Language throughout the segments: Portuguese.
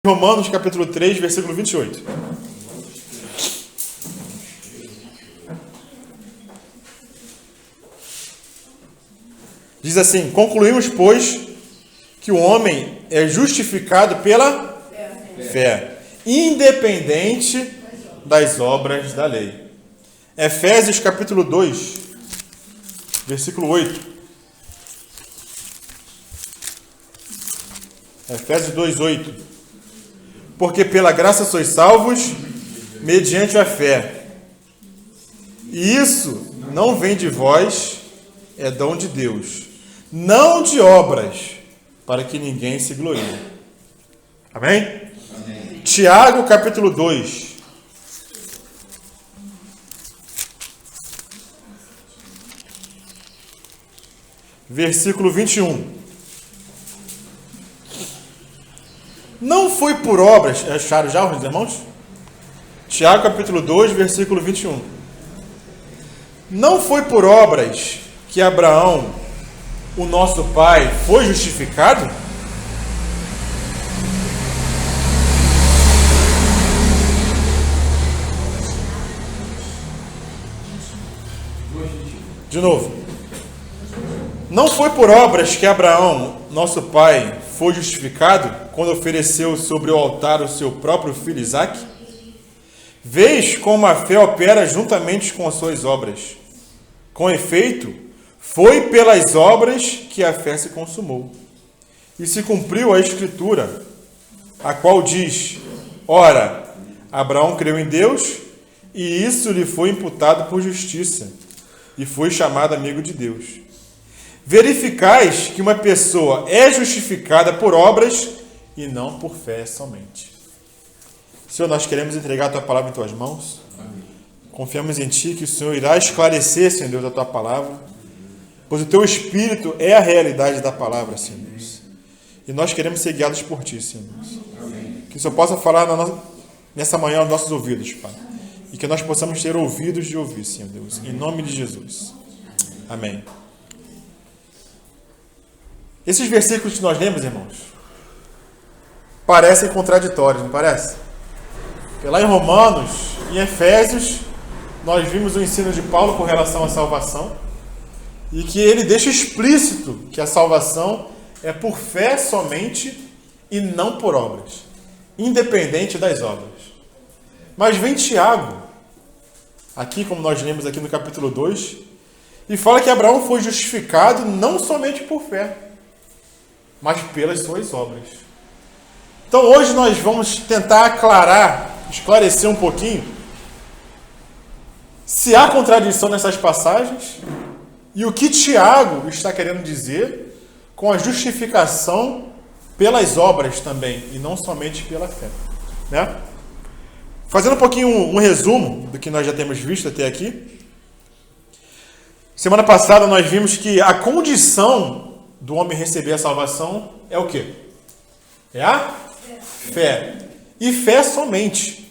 Romanos capítulo 3, versículo 28. Diz assim: concluímos, pois, que o homem é justificado pela fé, independente das obras da lei. Efésios capítulo 2, versículo 8. Efésios 2, 8. Porque pela graça sois salvos, mediante a fé. E isso não vem de vós, é dom de Deus. Não de obras, para que ninguém se glorie. Amém? Amém. Tiago, capítulo 2. Versículo 21. Não foi por obras... Acharam já, os irmãos? Tiago, capítulo 2, versículo 21. Não foi por obras que Abraão, o nosso pai, foi justificado? De novo. Não foi por obras que Abraão, nosso pai, foi justificado quando ofereceu sobre o altar o seu próprio filho Isaque? Vês como a fé opera juntamente com as suas obras. Com efeito, foi pelas obras que a fé se consumou. E se cumpriu a Escritura, a qual diz: ora, Abraão creu em Deus, e isso lhe foi imputado por justiça, e foi chamado amigo de Deus. Verificais que uma pessoa é justificada por obras e não por fé somente. Senhor, nós queremos entregar a Tua palavra em Tuas mãos. Amém. Confiamos em Ti que o Senhor irá esclarecer, Senhor Deus, a Tua palavra, pois o Teu Espírito é a realidade da palavra, Senhor Deus. E nós queremos ser guiados por Ti, Senhor Deus. Amém. Que o Senhor possa falar nessa manhã aos nossos ouvidos, Pai. E que nós possamos ter ouvidos de ouvir, Senhor Deus. Amém. Em nome de Jesus. Amém. Esses versículos que nós lemos, irmãos, parecem contraditórios, não parece? Porque lá em Romanos e em Efésios, nós vimos o ensino de Paulo com relação à salvação e que ele deixa explícito que a salvação é por fé somente e não por obras, independente das obras. Mas vem Tiago, aqui como nós lemos aqui no capítulo 2, e fala que Abraão foi justificado não somente por fé, mas pelas suas obras. Então hoje nós vamos tentar aclarar, esclarecer um pouquinho se há contradição nessas passagens e o que Tiago está querendo dizer com a justificação pelas obras também, e não somente pela fé, né? Fazendo um pouquinho um resumo do que nós já temos visto até aqui. Semana passada nós vimos que a condição do homem receber a salvação é o quê? É a fé. E fé somente,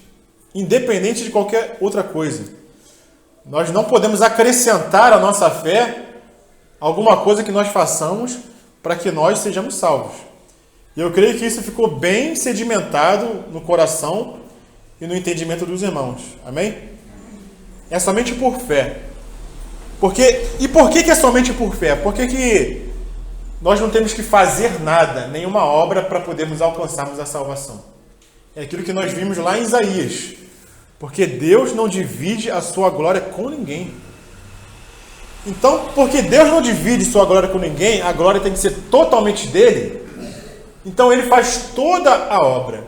independente de qualquer outra coisa. Nós não podemos acrescentar à nossa fé alguma coisa que nós façamos para que nós sejamos salvos. E eu creio que isso ficou bem sedimentado no coração e no entendimento dos irmãos. Amém? É somente por fé. E por que é somente por fé? Porque nós não temos que fazer nada, nenhuma obra, para podermos alcançarmos a salvação. É aquilo que nós vimos lá em Isaías. Porque Deus não divide a sua glória com ninguém. Então, porque Deus não divide sua glória com ninguém, a glória tem que ser totalmente dele. Então ele faz toda a obra.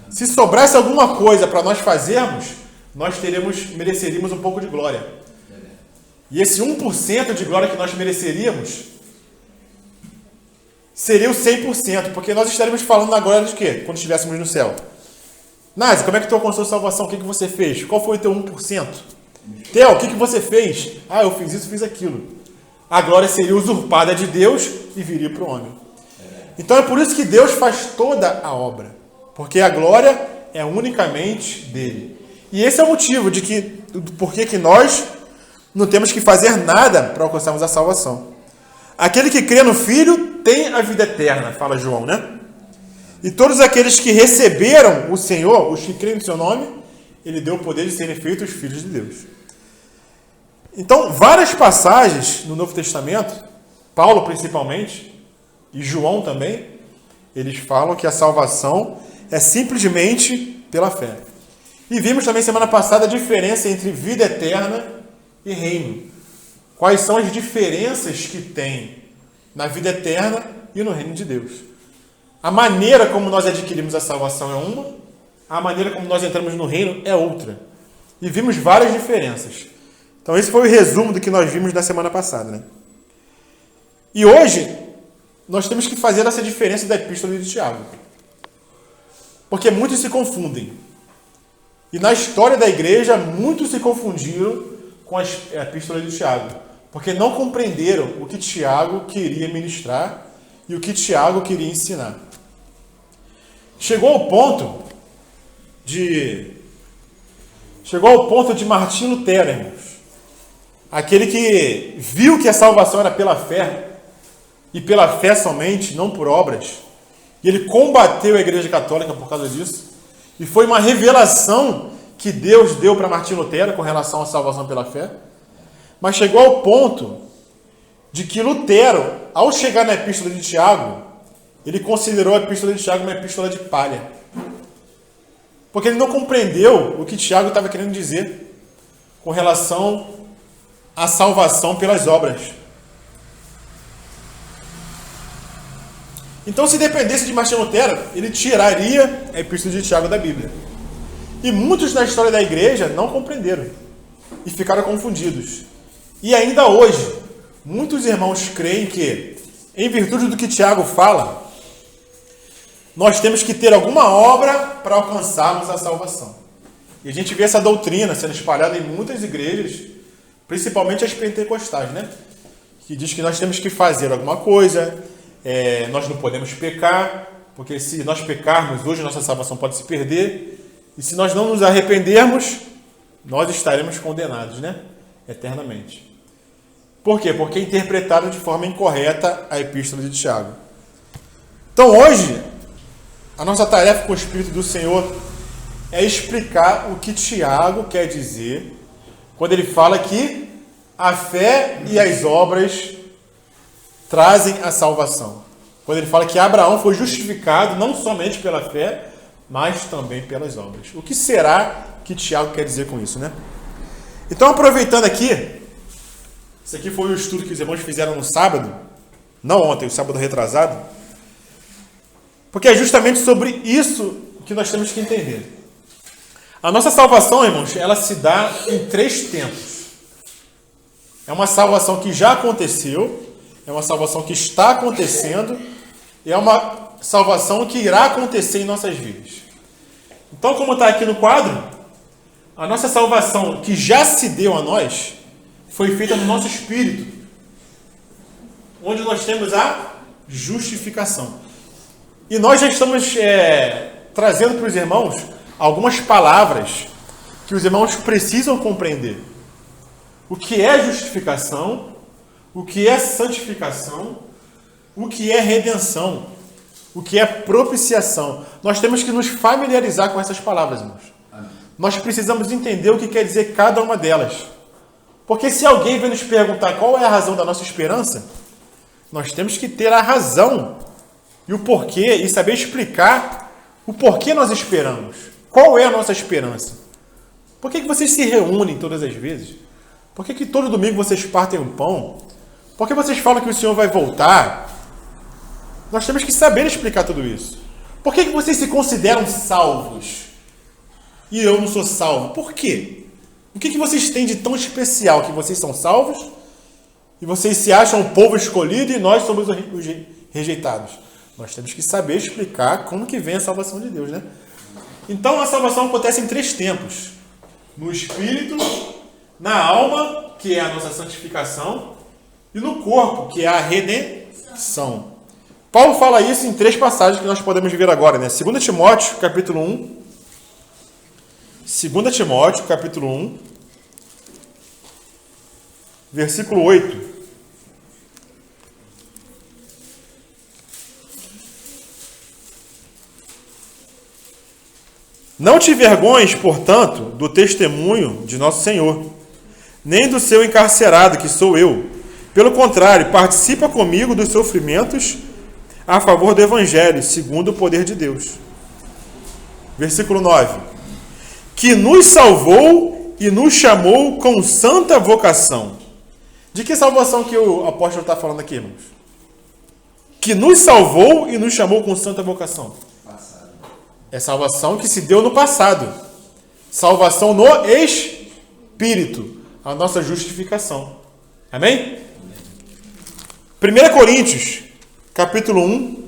Se sobrasse alguma coisa para nós fazermos, nós mereceríamos um pouco de glória. E esse 1% de glória que nós mereceríamos seria o 100%, porque nós estaríamos falando agora de quê? Quando estivéssemos no céu. Nazi, como é que tu alcançou a salvação? O que você fez? Qual foi o teu 1%? Theo, o que você fez? Ah, eu fiz isso, fiz aquilo. A glória seria usurpada de Deus e viria para o homem. Então é por isso que Deus faz toda a obra, porque a glória é unicamente dele. E esse é o motivo do porquê que nós não temos que fazer nada para alcançarmos a salvação. Aquele que crê no Filho tem a vida eterna, fala João, né? E todos aqueles que receberam o Senhor, os que creem no seu nome, ele deu o poder de serem feitos filhos de Deus. Então, várias passagens no Novo Testamento, Paulo principalmente, e João também, eles falam que a salvação é simplesmente pela fé. E vimos também semana passada a diferença entre vida eterna e reino. Quais são as diferenças que tem na vida eterna e no reino de Deus. A maneira como nós adquirimos a salvação é uma, a maneira como nós entramos no reino é outra. E vimos várias diferenças. Então esse foi o resumo do que nós vimos na semana passada, né? E hoje, nós temos que fazer essa diferença da epístola de Tiago. Porque muitos se confundem. E na história da igreja, muitos se confundiram com a epístola de Tiago. Porque não compreenderam o que Tiago queria ministrar e o que Tiago queria ensinar. Chegou ao ponto de Martim Lutero, irmãos. Aquele que viu que a salvação era pela fé, e pela fé somente, não por obras. E ele combateu a Igreja Católica por causa disso. E foi uma revelação que Deus deu para Martim Lutero com relação à salvação pela fé. Mas chegou ao ponto de que Lutero, ao chegar na epístola de Tiago, ele considerou a epístola de Tiago uma epístola de palha. Porque ele não compreendeu o que Tiago estava querendo dizer com relação à salvação pelas obras. Então, se dependesse de Martim Lutero, ele tiraria a epístola de Tiago da Bíblia. E muitos na história da igreja não compreenderam e ficaram confundidos. E ainda hoje, muitos irmãos creem que, em virtude do que Tiago fala, nós temos que ter alguma obra para alcançarmos a salvação. E a gente vê essa doutrina sendo espalhada em muitas igrejas, principalmente as pentecostais, né? Que diz que nós temos que fazer alguma coisa, nós não podemos pecar, porque se nós pecarmos, hoje nossa salvação pode se perder, e se nós não nos arrependermos, nós estaremos condenados, né? Eternamente. Por quê? Porque interpretaram de forma incorreta a epístola de Tiago. Então hoje, a nossa tarefa com o Espírito do Senhor é explicar o que Tiago quer dizer quando ele fala que a fé e as obras trazem a salvação. Quando ele fala que Abraão foi justificado não somente pela fé, mas também pelas obras. O que será que Tiago quer dizer com isso, né? Então, aproveitando aqui, esse aqui foi o estudo que os irmãos fizeram no sábado, não ontem, o sábado retrasado, porque é justamente sobre isso que nós temos que entender. A nossa salvação, irmãos, ela se dá em 3 tempos. É uma salvação que já aconteceu, é uma salvação que está acontecendo, e é uma salvação que irá acontecer em nossas vidas. Então, como está aqui no quadro, a nossa salvação que já se deu a nós foi feita no nosso espírito, onde nós temos a justificação. E nós já estamos trazendo para os irmãos algumas palavras que os irmãos precisam compreender. O que é justificação, o que é santificação, o que é redenção, o que é propiciação. Nós temos que nos familiarizar com essas palavras, irmãos. Nós precisamos entender o que quer dizer cada uma delas. Porque se alguém vem nos perguntar qual é a razão da nossa esperança, nós temos que ter a razão e o porquê e saber explicar o porquê nós esperamos. Qual é a nossa esperança? Por que vocês se reúnem todas as vezes? Por que todo domingo vocês partem um pão? Por que vocês falam que o Senhor vai voltar? Nós temos que saber explicar tudo isso. Por que vocês se consideram salvos e eu não sou salvo? Por quê? O que vocês têm de tão especial que vocês são salvos e vocês se acham o povo escolhido e nós somos os rejeitados? Nós temos que saber explicar como que vem a salvação de Deus, né? Então, a salvação acontece em 3 tempos. No espírito, na alma, que é a nossa santificação, e no corpo, que é a redenção. Paulo fala isso em 3 passagens que nós podemos ver agora, né? 2 Timóteo, capítulo 1. 2 Timóteo, capítulo 1, versículo 8. Não te envergonhes, portanto, do testemunho de nosso Senhor, nem do seu encarcerado, que sou eu. Pelo contrário, participa comigo dos sofrimentos a favor do Evangelho, segundo o poder de Deus. Versículo 9. Que nos salvou e nos chamou com santa vocação. De que salvação que o apóstolo está falando aqui, irmãos? Que nos salvou e nos chamou com santa vocação. É salvação que se deu no passado. Salvação no Espírito. A nossa justificação. Amém? 1 Coríntios, capítulo 1.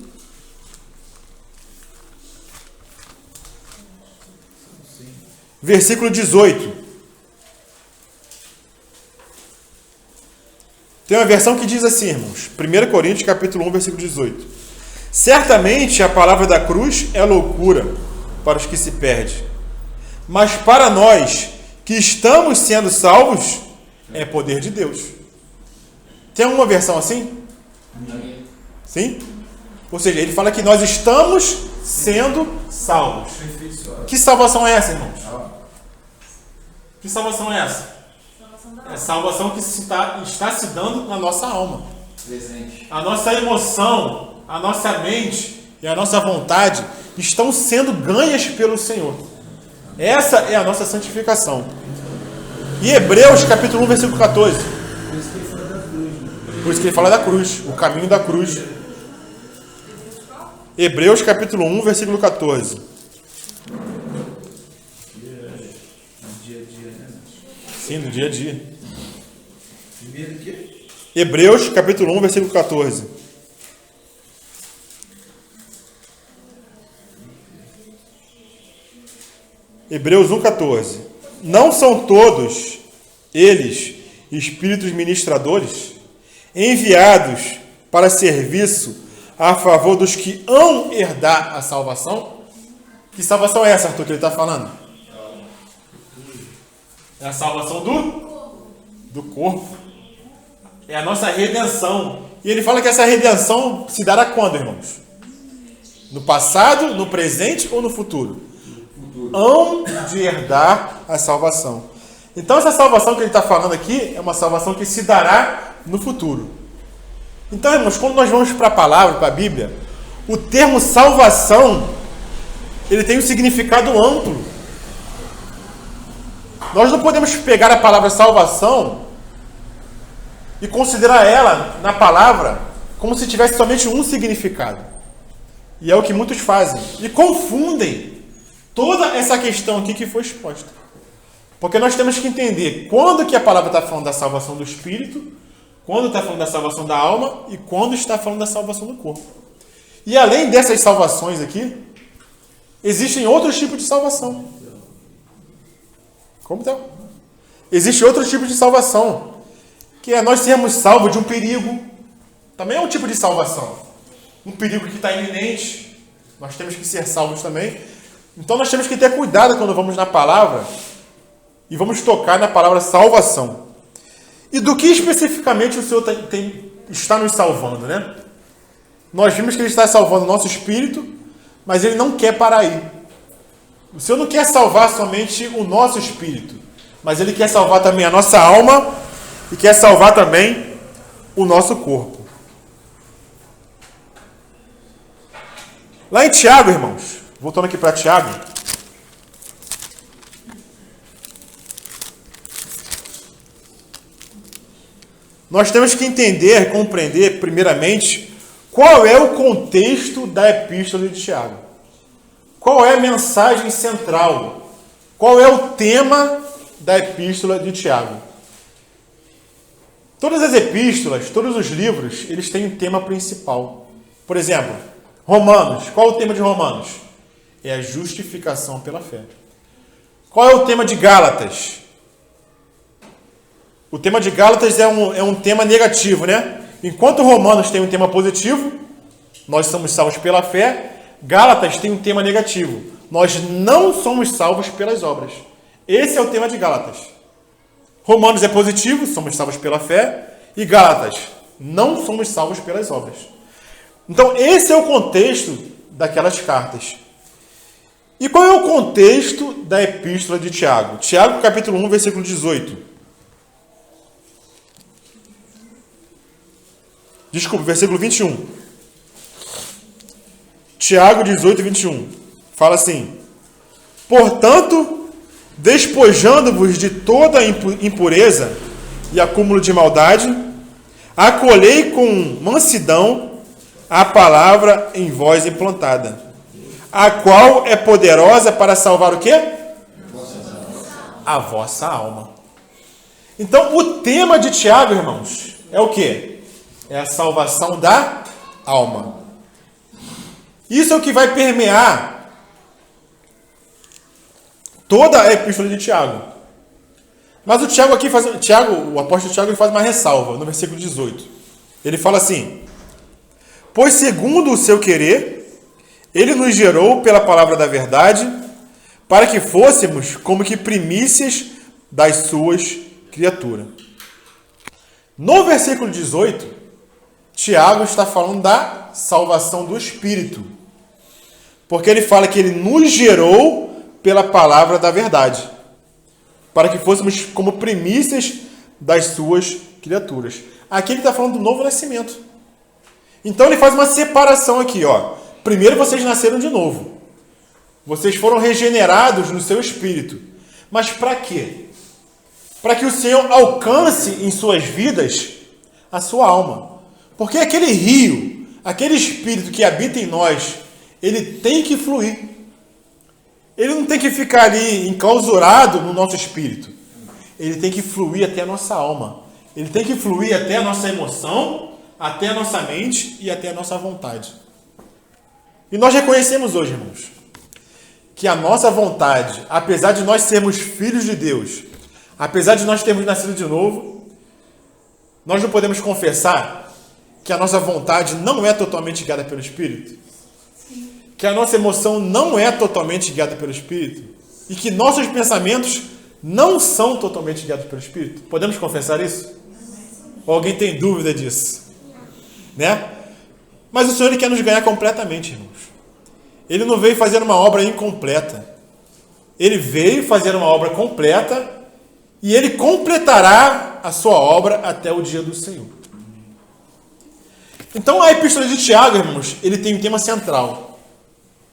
Versículo 18. Tem uma versão que diz assim, irmãos. 1 Coríntios, capítulo 1, versículo 18. Certamente a palavra da cruz é loucura para os que se perdem, mas para nós que estamos sendo salvos, é poder de Deus. Tem alguma versão assim? Sim? Ou seja, ele fala que nós estamos sendo salvos. Que salvação é essa, irmãos? Que salvação é essa? É a salvação que está se dando na nossa alma. A nossa emoção, a nossa mente e a nossa vontade estão sendo ganhas pelo Senhor. Essa é a nossa santificação. E Hebreus capítulo 1, versículo 14. Por isso que ele fala da cruz, o caminho da cruz. Hebreus capítulo 1, versículo 14. Sim, no dia a dia. Hebreus capítulo 1, versículo 14. Hebreus 1, 14. Não são todos eles espíritos ministradores, enviados para serviço a favor dos que hão herdar a salvação? Que salvação é essa, Arthur, que ele está falando? É a salvação do corpo. É a nossa redenção. E ele fala que essa redenção se dará quando, irmãos? No passado, no presente ou no futuro? Hão de herdar a salvação. Então essa salvação que ele está falando aqui é uma salvação que se dará no futuro. Então, irmãos, quando nós vamos para a palavra, para a Bíblia, o termo salvação, ele tem um significado amplo. Nós não podemos pegar a palavra salvação e considerar ela, na palavra, como se tivesse somente um significado. E é o que muitos fazem. E confundem toda essa questão aqui que foi exposta. Porque nós temos que entender quando que a palavra está falando da salvação do espírito, quando está falando da salvação da alma e quando está falando da salvação do corpo. E além dessas salvações aqui, existem outros tipos de salvação. Como então? Existe outro tipo de salvação, que é nós sermos salvos de um perigo. Também é um tipo de salvação. Um perigo que está iminente. Nós temos que ser salvos também. Então nós temos que ter cuidado quando vamos na palavra e vamos tocar na palavra salvação. E do que especificamente o Senhor está nos salvando, né? Nós vimos que Ele está salvando o nosso espírito, mas Ele não quer parar aí. O Senhor não quer salvar somente o nosso espírito, mas Ele quer salvar também a nossa alma e quer salvar também o nosso corpo. Lá em Tiago, irmãos, voltando aqui para Tiago, nós temos que entender, compreender, primeiramente, qual é o contexto da epístola de Tiago. Qual é a mensagem central? Qual é o tema da epístola de Tiago? Todas as epístolas, todos os livros, eles têm um tema principal. Por exemplo, Romanos. Qual é o tema de Romanos? É a justificação pela fé. Qual é o tema de Gálatas? O tema de Gálatas é um tema negativo, né? Enquanto Romanos tem um tema positivo, nós somos salvos pela fé, Gálatas tem um tema negativo. Nós não somos salvos pelas obras. Esse é o tema de Gálatas. Romanos é positivo, somos salvos pela fé, e Gálatas, não somos salvos pelas obras. Então, esse é o contexto daquelas cartas. E qual é o contexto da epístola de Tiago? Tiago, capítulo 1, versículo 18. Desculpa, versículo 21. Tiago 18, 21. Fala assim: portanto, despojando-vos de toda impureza e acúmulo de maldade, acolhei com mansidão a palavra em vós implantada, a qual é poderosa para salvar o quê? A vossa alma. Então, o tema de Tiago, irmãos, é o quê? É a salvação da alma. Isso é o que vai permear toda a epístola de Tiago. Mas o Tiago aqui o apóstolo Tiago, ele faz uma ressalva no versículo 18. Ele fala assim: pois segundo o seu querer, ele nos gerou pela palavra da verdade, para que fôssemos como que primícias das suas criaturas. No versículo 18, Tiago está falando da salvação do Espírito. Porque ele fala que ele nos gerou pela palavra da verdade, para que fôssemos como primícias das suas criaturas. Aqui ele está falando do novo nascimento. Então ele faz uma separação aqui, ó. Primeiro vocês nasceram de novo. Vocês foram regenerados no seu espírito. Mas para quê? Para que o Senhor alcance em suas vidas a sua alma. Porque aquele rio, aquele espírito que habita em nós, ele tem que fluir. Ele não tem que ficar ali enclausurado no nosso espírito. Ele tem que fluir até a nossa alma. Ele tem que fluir até a nossa emoção, até a nossa mente e até a nossa vontade. E nós reconhecemos hoje, irmãos, que a nossa vontade, apesar de nós sermos filhos de Deus, apesar de nós termos nascido de novo, nós não podemos confessar que a nossa vontade não é totalmente guiada pelo Espírito? Que a nossa emoção não é totalmente guiada pelo Espírito? E que nossos pensamentos não são totalmente guiados pelo Espírito? Podemos confessar isso? Ou alguém tem dúvida disso? Né? Mas o Senhor, ele quer nos ganhar completamente, irmãos. Ele não veio fazer uma obra incompleta. Ele veio fazer uma obra completa e ele completará a sua obra até o dia do Senhor. Então, a epístola de Tiago, irmãos, ele tem um tema central: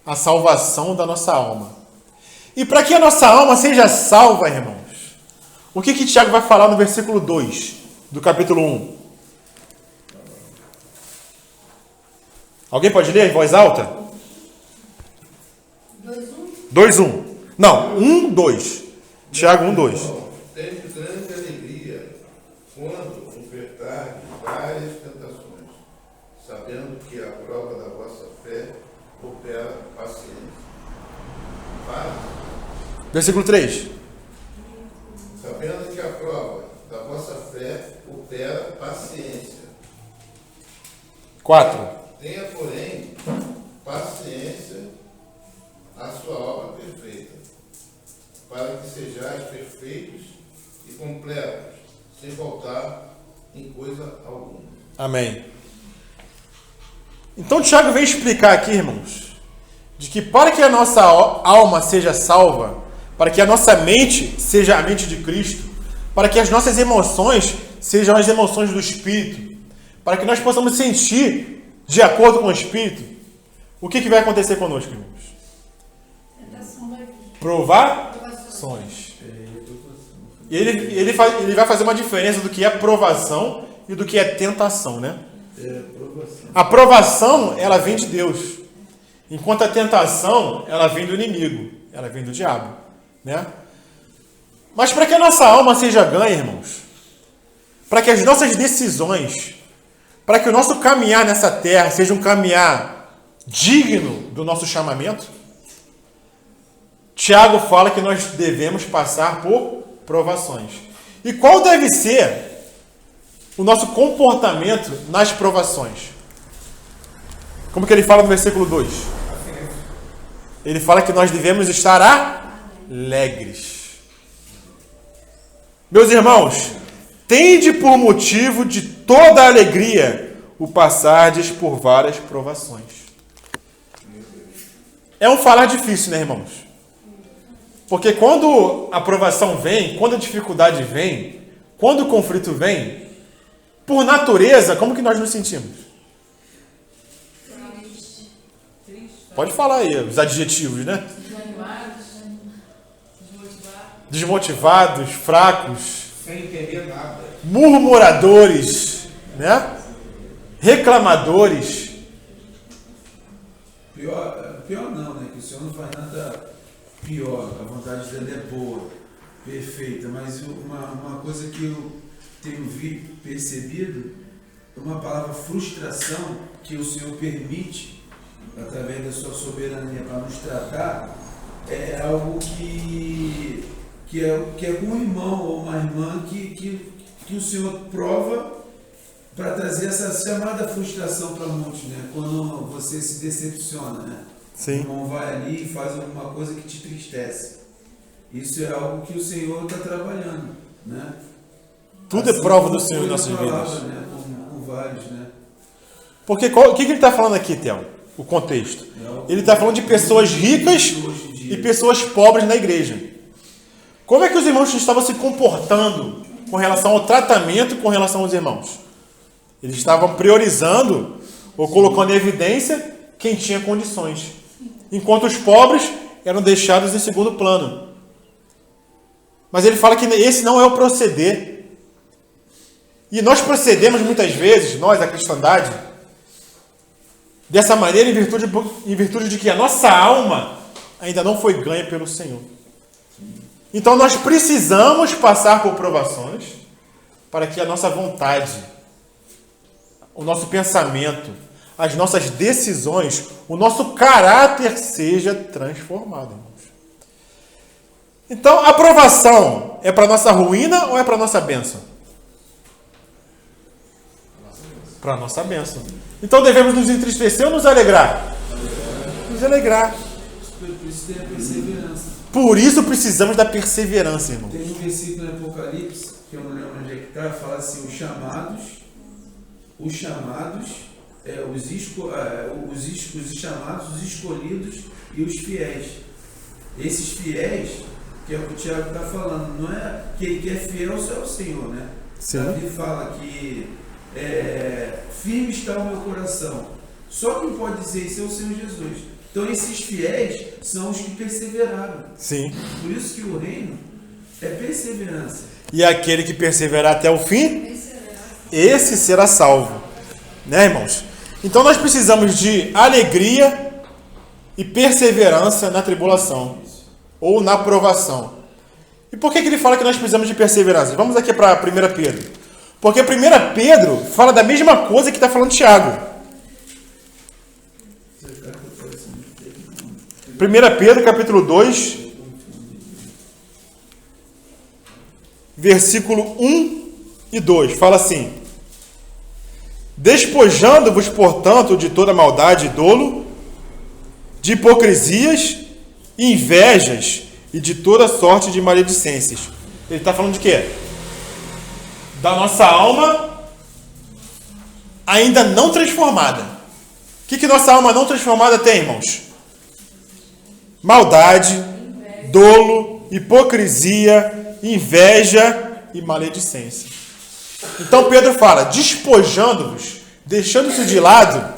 a salvação da nossa alma. E para que a nossa alma seja salva, irmãos, o que Tiago vai falar no versículo 2 do capítulo 1? Alguém pode ler em voz alta? 2:1. Não, 1:2. Tiago 1:2. Tenho grande alegria quando enfrentar várias tentações, sabendo que a prova da vossa fé opera paciência. Versículo 3. Sabendo que a prova da vossa fé opera paciência. 4. Tenha, porém, paciência a sua obra perfeita, para que sejais perfeitos e completos, sem faltar em coisa alguma. Amém. Então Tiago vem explicar aqui, irmãos, de que para que a nossa alma seja salva, para que a nossa mente seja a mente de Cristo, para que as nossas emoções sejam as emoções do Espírito, para que nós possamos sentir de acordo com o Espírito, o que vai acontecer conosco, irmãos? Provações. E ele vai fazer uma diferença do que é provação e do que é tentação, né? A provação, ela vem de Deus. Enquanto a tentação, ela vem do inimigo. Ela vem do diabo, né? Mas para que a nossa alma seja ganha, irmãos, para que as nossas decisões, para que o nosso caminhar nessa terra seja um caminhar digno do nosso chamamento, Tiago fala que nós devemos passar por provações. E qual deve ser o nosso comportamento nas provações? Como que ele fala no versículo 2? Ele fala que nós devemos estar alegres. Meus irmãos, tende por motivo de toda a alegria o passardes por várias provações. É um falar difícil, né, irmãos? Porque quando a provação vem, quando a dificuldade vem, quando o conflito vem, por natureza, como que nós nos sentimos? Pode falar aí, os adjetivos, né? Desmotivados, fracos, Sem entender nada. murmuradores, né? Reclamadores. Pior não, né? Que o Senhor não faz nada pior. A vontade dele é boa, perfeita. Mas uma coisa que eu tenho percebido, uma palavra frustração que o Senhor permite, através da sua soberania, para nos tratar, é algo que é com um irmão ou uma irmã que o Senhor prova para trazer essa chamada frustração para muitos, né? Quando você se decepciona, né? Sim. O irmão vai ali e faz alguma coisa que te entristece. Isso é algo que o Senhor está trabalhando, né? Tudo é prova do Senhor em nossas vidas. Né? Com vários, né? Porque o que ele está falando aqui, Theo? O contexto. Ele está falando de pessoas ricas e pessoas pobres na igreja. Como é que os irmãos estavam se comportando com relação ao tratamento com relação aos irmãos? Eles estavam priorizando ou colocando em evidência quem tinha condições, enquanto os pobres eram deixados em segundo plano. Mas ele fala que esse não é o proceder. E nós procedemos muitas vezes, nós, a cristandade, dessa maneira em virtude de que a nossa alma ainda não foi ganha pelo Senhor. Então nós precisamos passar por provações para que a nossa vontade, o nosso pensamento, as nossas decisões, o nosso caráter seja transformado, irmãos. Então, a provação é para nossa ruína ou é para nossa bênção? Para nossa bênção. Então devemos nos entristecer ou nos alegrar? Nos alegrar. Por isso tem a perseverança. Por isso precisamos da perseverança, irmão. Tem um versículo no Apocalipse, que eu não lembro onde é que está, fala assim, os chamados, os chamados, os escolhidos e os fiéis. Esses fiéis, que é o que o Tiago está falando, não é que é fiel ao Senhor, né? Sim. Davi fala que firme está o meu coração. Só quem pode dizer isso é o Senhor Jesus. Então esses fiéis são os que perseveraram. Sim. Por isso que o reino é perseverança. E aquele que perseverar até o fim, esse será salvo. Né, irmãos? Então nós precisamos de alegria e perseverança na tribulação ou na provação. E por que ele fala que nós precisamos de perseverança? Vamos aqui para 1 Pedro. Porque 1 Pedro fala da mesma coisa que está falando Tiago. 1 Pedro capítulo 2, versículo 1 e 2, fala assim: despojando-vos, portanto, de toda maldade e dolo, de hipocrisias, invejas e de toda sorte de maledicências. Ele está falando de quê? Da nossa alma ainda não transformada. O que nossa alma não transformada tem, irmãos? Maldade, dolo, hipocrisia, inveja e maledicência. Então Pedro fala, despojando-vos, deixando isso de lado,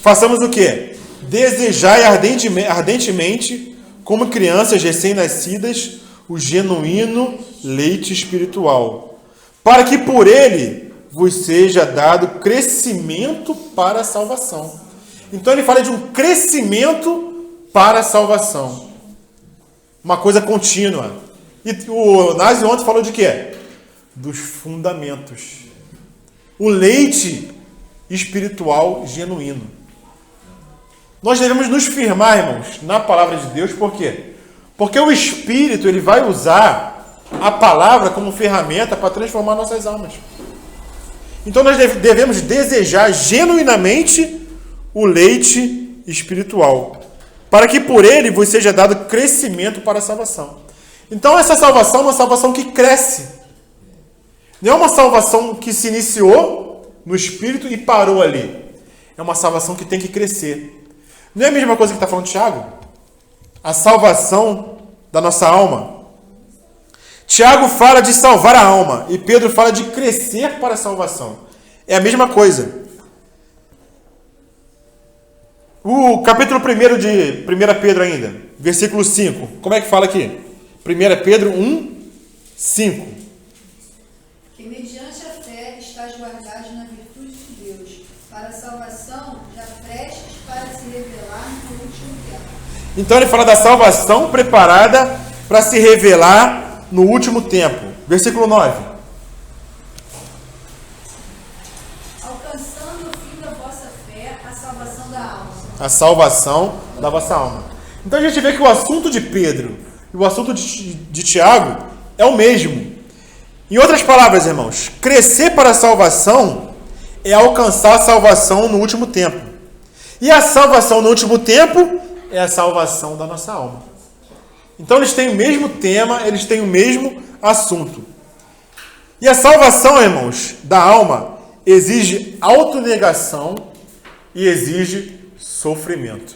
façamos o quê? Desejai ardentemente, como crianças recém-nascidas, o genuíno leite espiritual, para que por ele vos seja dado crescimento para a salvação. Então ele fala de um crescimento para a salvação. Uma coisa contínua. E o Násio ontem falou de quê? Dos fundamentos. O leite espiritual genuíno. Nós devemos nos firmar, irmãos, na palavra de Deus. Por quê? Porque o Espírito ele vai usar a palavra como ferramenta para transformar nossas almas. Então nós devemos desejar genuinamente o leite espiritual, para que por ele vos seja dado crescimento para a salvação. Então essa salvação é uma salvação que cresce. Não é uma salvação que se iniciou no Espírito e parou ali. É uma salvação que tem que crescer. Não é a mesma coisa que está falando Tiago? A salvação da nossa alma. Tiago fala de salvar a alma e Pedro fala de crescer para a salvação. É a mesma coisa. O capítulo 1 de 1 Pedro ainda, versículo 5. Como é que fala aqui? 1 Pedro 1, 5. Que mediante a fé estás guardados na virtude de Deus, para a salvação já prestes para se revelar no último tempo. Então ele fala da salvação preparada para se revelar no último tempo. Versículo 9. Alcançando o fim da vossa fé, a salvação da alma. A salvação da vossa alma. Então a gente vê que o assunto de Pedro e o assunto de Tiago é o mesmo. Em outras palavras, irmãos, crescer para a salvação é alcançar a salvação no último tempo. E a salvação no último tempo é a salvação da nossa alma. Então eles têm o mesmo tema, eles têm o mesmo assunto. E a salvação, irmãos, da alma exige autonegação e exige sofrimento.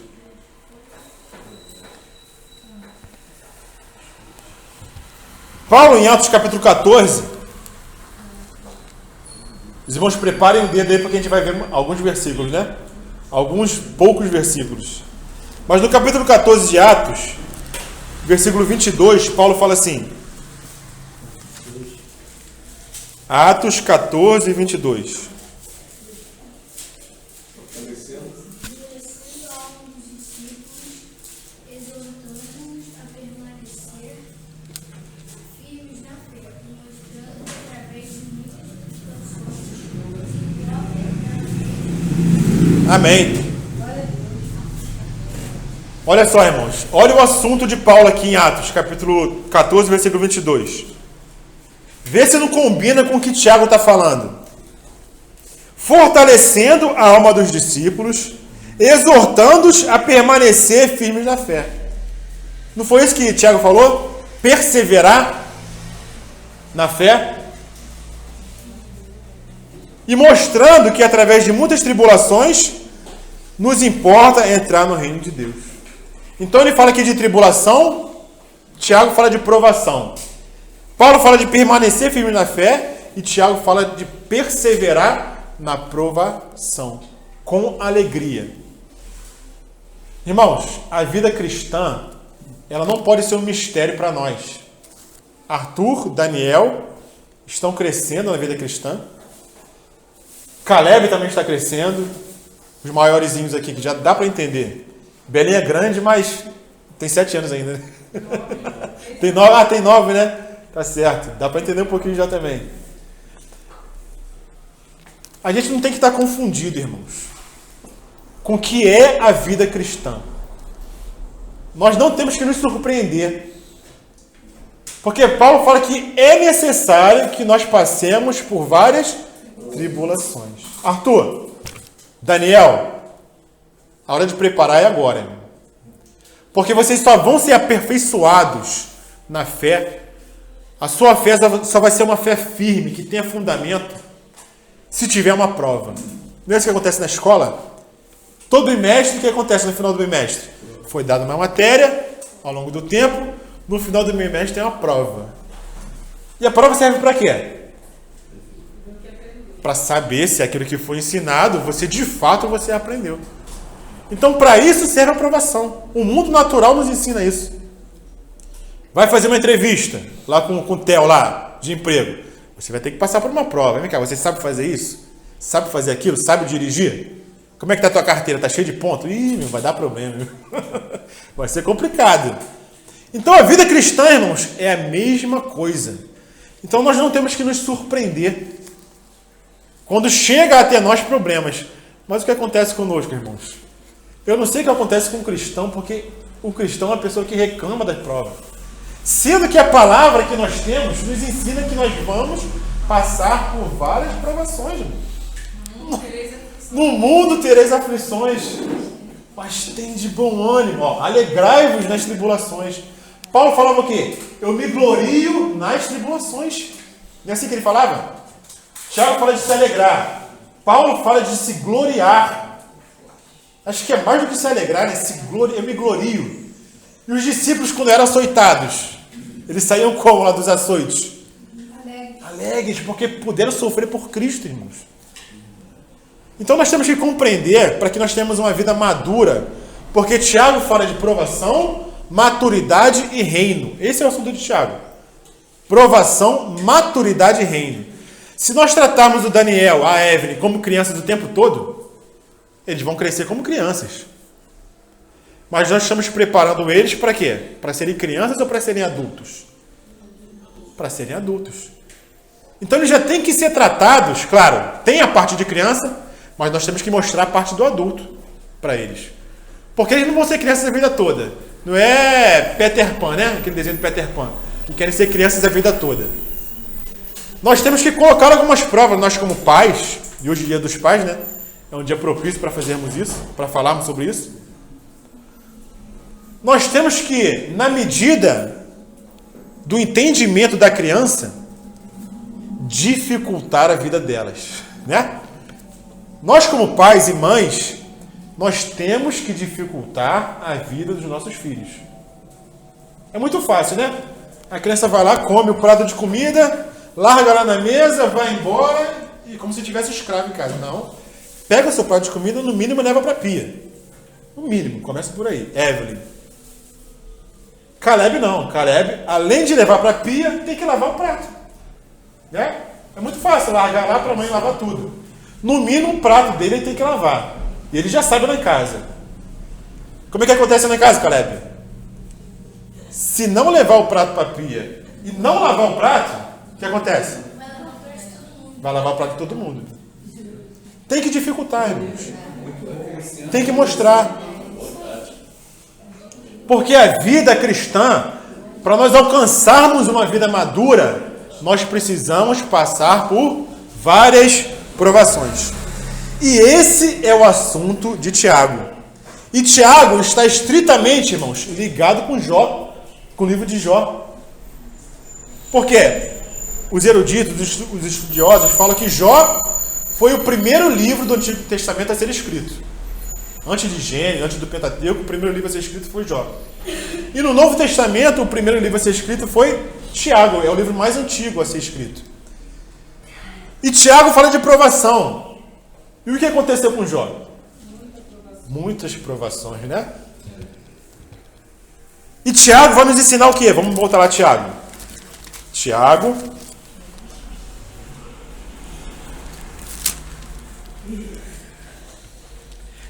Paulo, em Atos capítulo 14, os irmãos preparem o dedo aí porque a gente vai ver alguns versículos, né? Alguns poucos versículos. Mas no capítulo 14 de Atos, versículo 22, Paulo fala assim. Atos 14, 22. Amém. Olha só, irmãos. Olha o assunto de Paulo aqui em Atos, capítulo 14, versículo 22. Vê se não combina com o que Tiago está falando. Fortalecendo a alma dos discípulos, exortando-os a permanecer firmes na fé. Não foi isso que Tiago falou? Perseverar na fé. E mostrando que através de muitas tribulações nos importa entrar no reino de Deus. Então ele fala aqui de tribulação, Tiago fala de provação. Paulo fala de permanecer firme na fé e Tiago fala de perseverar na provação, com alegria. Irmãos, a vida cristã, ela não pode ser um mistério para nós. Arthur, Daniel estão crescendo na vida cristã. Caleb também está crescendo. Os maiorzinhos aqui, que já dá para entender. Belinha é grande, mas tem 7 anos ainda. Né? Tem 9. Ah, tem 9, né? Tá certo. Dá para entender um pouquinho já também. A gente não tem que estar confundido, irmãos, com o que é a vida cristã. Nós não temos que nos surpreender. Porque Paulo fala que é necessário que nós passemos por várias tribulações. Arthur, Daniel, a hora de preparar é agora, irmão. Porque vocês só vão ser aperfeiçoados na fé. A sua fé só vai ser uma fé firme, que tenha fundamento, se tiver uma prova. Não é isso que acontece na escola? Todo bimestre, o que acontece no final do bimestre? Foi dada uma matéria ao longo do tempo, no final do bimestre tem uma prova. E a prova serve para quê? Para saber se aquilo que foi ensinado, você de fato você aprendeu. Então, para isso serve a aprovação. O mundo natural nos ensina isso. Vai fazer uma entrevista lá com o Theo lá, de emprego. Você vai ter que passar por uma prova. Vem cá, você sabe fazer isso? Sabe fazer aquilo? Sabe dirigir? Como é que está a tua carteira? Está cheia de ponto? Ih, meu, vai dar problema. Meu. Vai ser complicado. Então, a vida cristã, irmãos, é a mesma coisa. Então, nós não temos que nos surpreender quando chega até nós problemas. Mas o que acontece conosco, irmãos? Eu não sei o que acontece com o cristão, porque o cristão é uma pessoa que reclama das provas. Sendo que a palavra que nós temos nos ensina que nós vamos passar por várias provações. No mundo tereis aflições, mas tem de bom ânimo. Alegrai-vos nas tribulações. Paulo falava o quê? Eu me glorio nas tribulações. Não é assim que ele falava? Tiago fala de se alegrar. Paulo fala de se gloriar. Acho que é mais do que se alegrar, né? Eu me glorio. E os discípulos, quando eram açoitados, eles saíam como lá dos açoites? Alegres, porque puderam sofrer por Cristo, irmãos. Então nós temos que compreender para que nós tenhamos uma vida madura, porque Tiago fala de provação, maturidade e reino. Esse é o assunto de Tiago. Provação, maturidade e reino. Se nós tratarmos o Daniel, a Evelyn, como crianças o tempo todo, eles vão crescer como crianças. Mas nós estamos preparando eles para quê? Para serem crianças ou para serem adultos? Para serem adultos. Então eles já têm que ser tratados, claro, tem a parte de criança, mas nós temos que mostrar a parte do adulto para eles. Porque eles não vão ser crianças a vida toda. Não é Peter Pan, né? Aquele desenho de Peter Pan. Que querem ser crianças a vida toda. Nós temos que colocar algumas provas, nós como pais, e hoje é dia dos pais, né? É um dia propício para fazermos isso, para falarmos sobre isso. Nós temos que, na medida do entendimento da criança, dificultar a vida delas, né? Nós como pais e mães, nós temos que dificultar a vida dos nossos filhos. É muito fácil, né? A criança vai lá, come o prato de comida, larga lá na mesa, vai embora, e como se tivesse escravo em casa. Não. Pega o seu prato de comida, no mínimo leva para a pia. No mínimo, começa por aí. Evelyn. Caleb não. Caleb, além de levar para a pia, tem que lavar o prato. Né? É muito fácil largar lá para a mãe lavar tudo. No mínimo, o prato dele ele tem que lavar. E ele já sabe lá em casa. Como é que acontece lá em casa, Caleb? Se não levar o prato para a pia e não lavar o prato, o que acontece? Vai lavar o prato de todo mundo. Tem que dificultar, irmãos. Tem que mostrar. Porque a vida cristã, para nós alcançarmos uma vida madura, nós precisamos passar por várias provações. E esse é o assunto de Tiago. E Tiago está estritamente, irmãos, ligado com Jó, com o livro de Jó. Por quê? Os eruditos, os estudiosos falam que Jó foi o primeiro livro do Antigo Testamento a ser escrito. Antes de Gênesis, antes do Pentateuco, o primeiro livro a ser escrito foi Jó. E no Novo Testamento, o primeiro livro a ser escrito foi Tiago, é o livro mais antigo a ser escrito. E Tiago fala de provação. E o que aconteceu com Jó? Muitas provações, né? E Tiago vai nos ensinar o quê? Vamos voltar lá, Tiago. Tiago.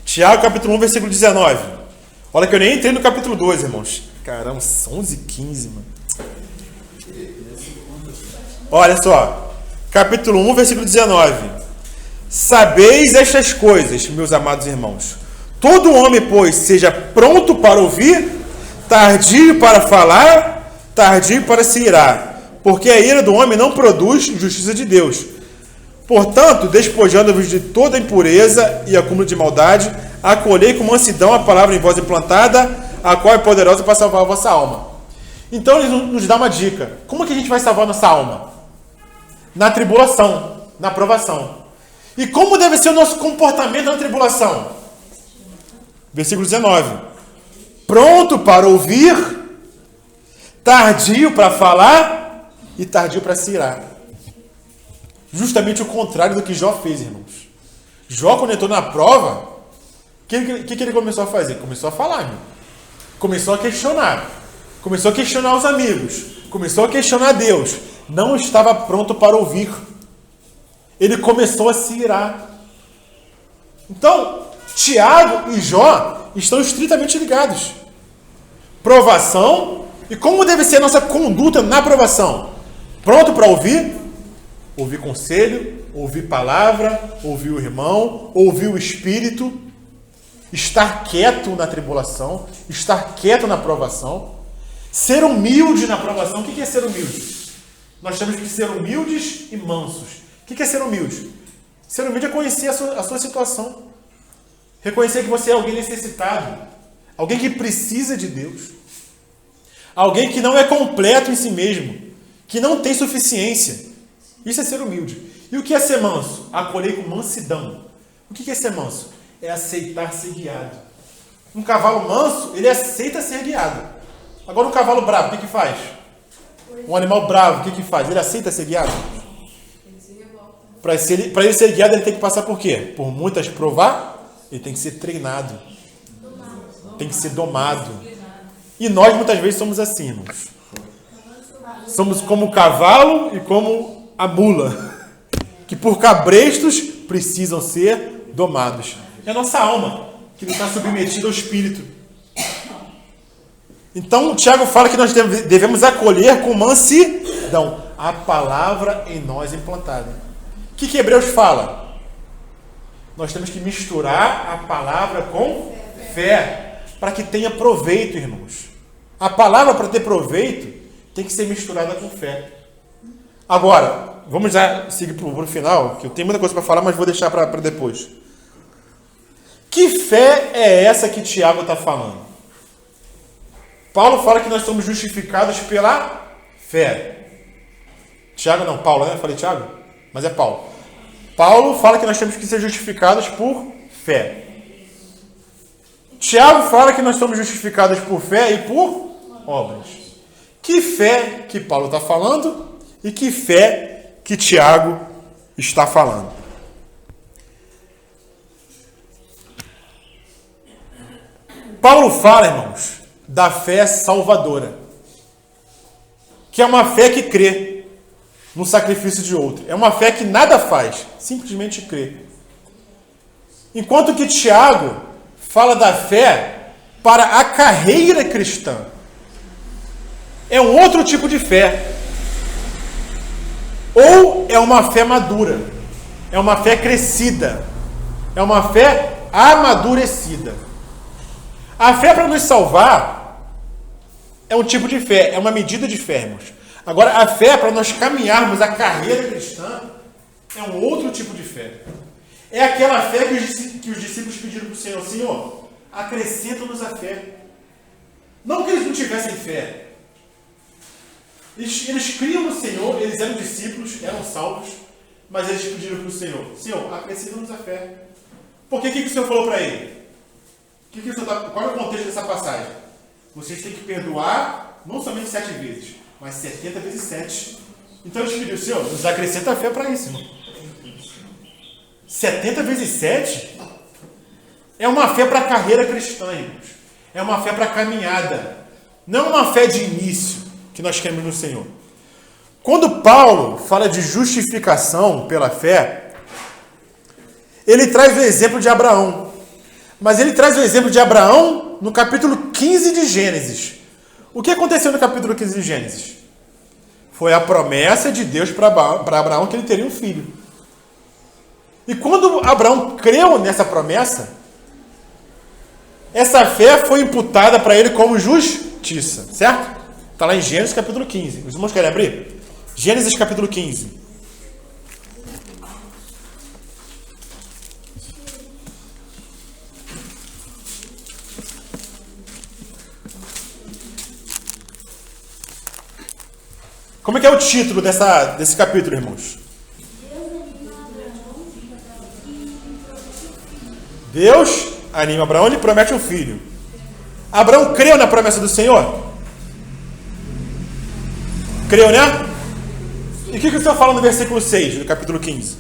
Tiago, capítulo 1, versículo 19. Olha que eu nem entrei no capítulo 2, irmãos. Caramba, 11h15, mano. Olha só. Capítulo 1, versículo 19. Sabeis estas coisas, meus amados irmãos. Todo homem, pois, seja pronto para ouvir, tardio para falar, tardio para se irar. Porque a ira do homem não produz justiça de Deus. Portanto, despojando-vos de toda impureza e acúmulo de maldade, acolhei com mansidão a palavra em vós implantada, a qual é poderosa para salvar a vossa alma. Então, ele nos dá uma dica. Como que a gente vai salvar a nossa alma? Na tribulação, na provação. E como deve ser o nosso comportamento na tribulação? Versículo 19. Pronto para ouvir, tardio para falar e tardio para se irar. Justamente o contrário do que Jó fez, irmãos. Jó, quando entrou na prova, o que ele começou a fazer? Começou a falar, irmão. Começou a questionar. Começou a questionar os amigos. Começou a questionar Deus. Não estava pronto para ouvir. Ele começou a se irar. Então, Tiago e Jó estão estritamente ligados. Provação. E como deve ser a nossa conduta na provação? Pronto para ouvir? Ouvir conselho, ouvir palavra, ouvir o irmão, ouvir o Espírito. Estar quieto na tribulação, estar quieto na provação. Ser humilde na provação. O que é ser humilde? Nós temos que ser humildes e mansos. O que é ser humilde? Ser humilde é conhecer a sua situação. Reconhecer que você é alguém necessitado. Alguém que precisa de Deus. Alguém que não é completo em si mesmo. Que não tem suficiência. Isso é ser humilde. E o que é ser manso? Acolher com mansidão. O que é ser manso? É aceitar ser guiado. Um cavalo manso, ele aceita ser guiado. Agora um cavalo bravo, o que faz? Um animal bravo, o que faz? Ele aceita ser guiado? Para ele ser guiado, ele tem que passar por quê? Por muitas provar, ele tem que ser treinado. Tem que ser domado. E nós muitas vezes somos assim, irmãos. Somos como o cavalo e como a mula, que por cabrestos precisam ser domados. É a nossa alma que não está submetida ao Espírito. Então, o Tiago fala que nós devemos acolher com mansidão a palavra em nós implantada. O que Hebreus fala? Nós temos que misturar a palavra com fé, para que tenha proveito, irmãos. A palavra, para ter proveito, tem que ser misturada com fé. Agora, vamos já seguir para o final, que eu tenho muita coisa para falar, mas vou deixar para depois. Que fé é essa que Tiago está falando? Paulo fala que nós somos justificados pela fé. Tiago não, Paulo, né? Eu falei Tiago? Mas é Paulo. Paulo fala que nós temos que ser justificados por fé. Tiago fala que nós somos justificados por fé e por obras. Que fé que Paulo está falando e que fé que Tiago está falando? Paulo fala, irmãos, da fé salvadora, que é uma fé que crê no sacrifício de outro. É uma fé que nada faz, simplesmente crê. Enquanto que Tiago fala da fé para a carreira cristã. É um outro tipo de fé. Ou é uma fé madura, é uma fé crescida, é uma fé amadurecida. A fé para nos salvar é um tipo de fé, é uma medida de fé, irmãos. Agora, a fé para nós caminharmos a carreira cristã é um outro tipo de fé. É aquela fé que os discípulos pediram para o Senhor: Senhor, acrescenta-nos a fé. Não que eles não tivessem fé. Eles criam no Senhor, eles eram discípulos, eram salvos, mas eles pediram para o Senhor: Senhor, acrescenta-nos a fé. Porque o que o Senhor falou para ele? Qual é o contexto dessa passagem? Vocês têm que perdoar não somente 7 vezes, mas 70 vezes 7. Então eles pediram: Senhor, nos acrescenta a fé para isso, irmão. 70 vezes 7 é uma fé para a carreira cristã, irmãos. É uma fé para a caminhada. Não uma fé de início que nós queremos no Senhor. Quando Paulo fala de justificação pela fé, ele traz o exemplo de Abraão. Mas ele traz o exemplo de Abraão no capítulo 15 de Gênesis. O que aconteceu no capítulo 15 de Gênesis? Foi a promessa de Deus para Abraão que ele teria um filho. E quando Abraão creu nessa promessa, essa fé foi imputada para ele como justiça, certo? Está lá em Gênesis capítulo 15. Os irmãos querem abrir? Gênesis capítulo 15. Como é que é o título desse capítulo, irmãos? Deus anima Abraão e lhe promete um filho. Abraão creu na promessa do Senhor? Creu, né? E o que o Senhor fala no versículo 6 do capítulo 15?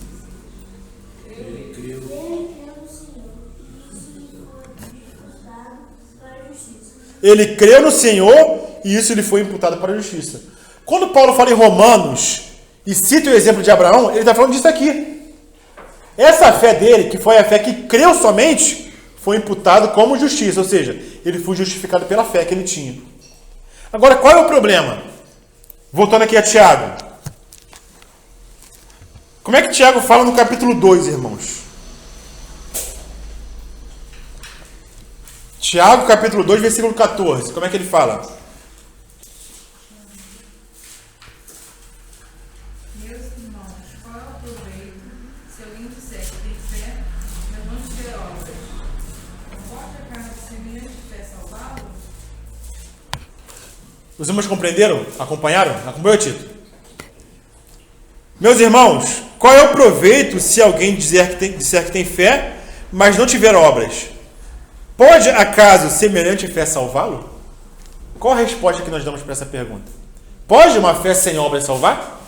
Ele creu no Senhor e isso lhe foi imputado para a justiça. Quando Paulo fala em Romanos e cita o exemplo de Abraão, ele está falando disso aqui. Essa fé dele, que foi a fé que creu somente, foi imputado como justiça, ou seja, ele foi justificado pela fé que ele tinha. Agora, qual é o problema? Voltando aqui a Tiago. Como é que Tiago fala no capítulo 2, irmãos? Tiago, capítulo 2, versículo 14. Como é que ele fala? Meus irmãos, qual é o proveito se alguém disser que tem fé, mas não tiver obras? Não pode a carne de semelhante fé salvá-lo? Os irmãos compreenderam? Acompanharam? Acompanhou, Tito? Meus irmãos, qual é o proveito se alguém disser que tem fé, mas não tiver obras? Pode, acaso, semelhante fé salvá-lo? Qual a resposta que nós damos para essa pergunta? Pode uma fé sem obras salvar?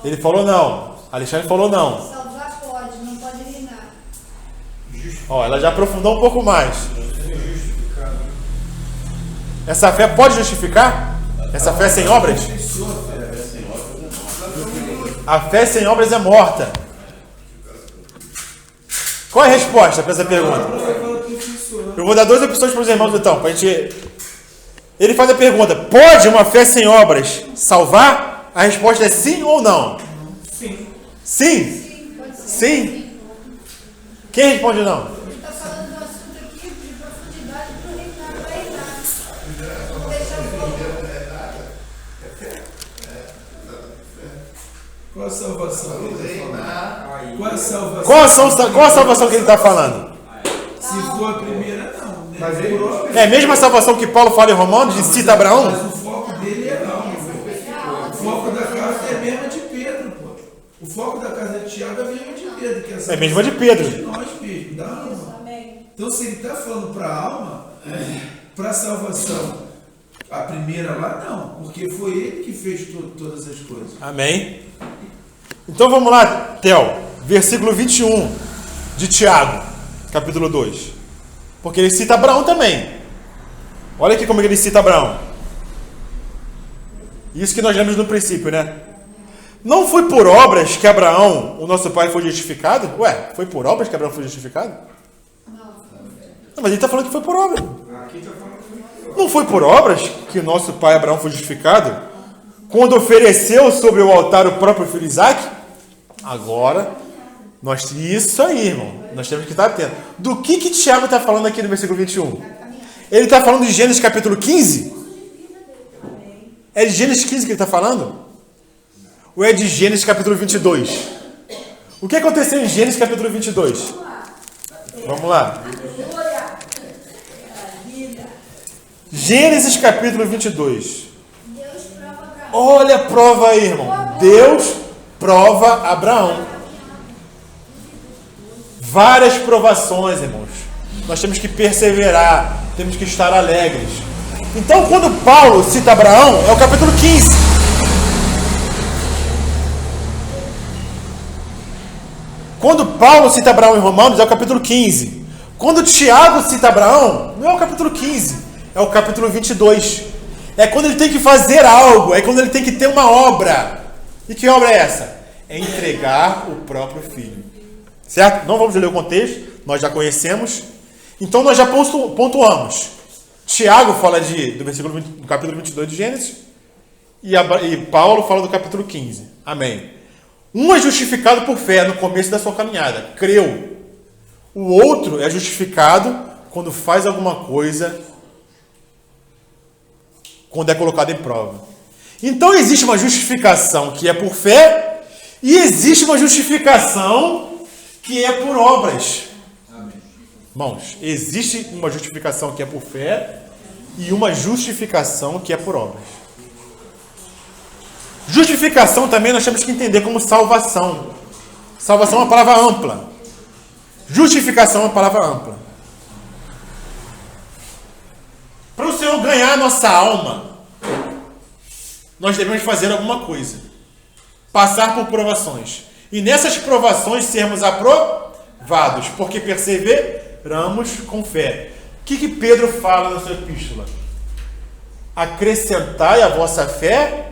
Ele falou não. Alexandre falou não. Salvar pode, não pode reinar. Ó, ela já aprofundou um pouco mais. Essa fé pode justificar? Essa fé sem obras? A fé sem obras é morta. Qual é a resposta para essa pergunta? Eu vou dar 2 opções para os irmãos então, pra gente... Ele faz a pergunta: pode uma fé sem obras salvar? A resposta é sim ou não? Sim. Sim? Pode ser. Sim? Quem responde não? Ele está falando de um assunto aqui de profundidade para reinar. Vou deixar o foco. Qual a salvação que ele está falando? Qual a salvação? Qual a salvação que ele está falando? Se for a primeira, não. Né? Mas ele- É a mesma salvação que Paulo fala em Romanos, de cita Abraão? Mas o foco dele é não. O foco da carta é a mesma de Pedro, pô. O foco da carta de Tiago é a mesma de Pedro. Que É a mesma de Pedro. De nós mesmos, da alma. Amém. Então, se ele está falando para a alma, para a salvação, a primeira lá, não. Porque foi ele que fez todas as coisas. Amém. Então vamos lá, Theo. Versículo 21 de Tiago, capítulo 2. Porque ele cita Abraão também. Olha aqui como ele cita Abraão. Isso que nós lemos no princípio, né? Não foi por obras que Abraão, o nosso pai, foi justificado? Ué, foi por obras que Abraão foi justificado? Não, mas ele está falando que foi por obra. Aqui está falando que Não foi por obras que o nosso pai Abraão foi justificado? Quando ofereceu sobre o altar o próprio filho Isaque? Agora, isso aí, irmão. Nós temos que estar atentos. Do que Tiago está falando aqui no versículo 21? Ele está falando de Gênesis capítulo 15? É de Gênesis 15 que ele está falando? Ou é de Gênesis capítulo 22? O que aconteceu em Gênesis capítulo 22? Vamos lá. Gênesis capítulo 22. Olha a prova aí, irmão. Deus prova Abraão. Várias provações, irmãos. Nós temos que perseverar, temos que estar alegres. Então, quando Paulo cita Abraão, é o capítulo 15. Quando Paulo cita Abraão em Romanos, é o capítulo 15. Quando Tiago cita Abraão, não é o capítulo 15, é o capítulo 22. É quando ele tem que fazer algo, é quando ele tem que ter uma obra. E que obra é essa? É entregar o próprio filho. Certo? Não vamos ler o contexto, nós já conhecemos. Então nós já pontuamos. Tiago fala do capítulo 22 de Gênesis e Paulo fala do capítulo 15. Amém. Um é justificado por fé no começo da sua caminhada, creu. O outro é justificado quando faz alguma coisa, quando é colocado em prova. Então existe uma justificação que é por fé e existe uma justificação que é por obras. Irmãos, existe uma justificação que é por fé e uma justificação que é por obras. Justificação também nós temos que entender como salvação. Salvação é uma palavra ampla. Justificação é uma palavra ampla. Para o Senhor ganhar a nossa alma, nós devemos fazer alguma coisa. Passar por provações. E nessas provações sermos aprovados, porque perseveramos com fé. O que Pedro fala na sua epístola? Acrescentai à vossa fé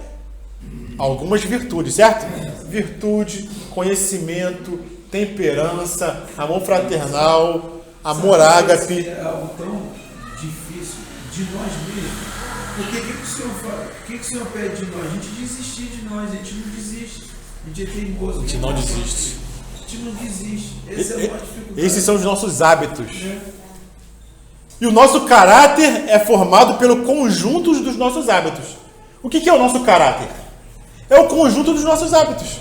algumas virtudes, certo? Virtude, conhecimento, temperança, amor fraternal, amor ágape. É algo tão difícil de nós mesmos. Porque o que o Senhor fala? O que o Senhor pede de nós? A gente desistir de nós, a gente não desiste. A gente é teimoso. A gente não desiste. A gente não desiste. Essa é a maior dificuldade. Esses são os nossos hábitos. E o nosso caráter é formado pelo conjunto dos nossos hábitos. O que é o nosso caráter? É o conjunto dos nossos hábitos.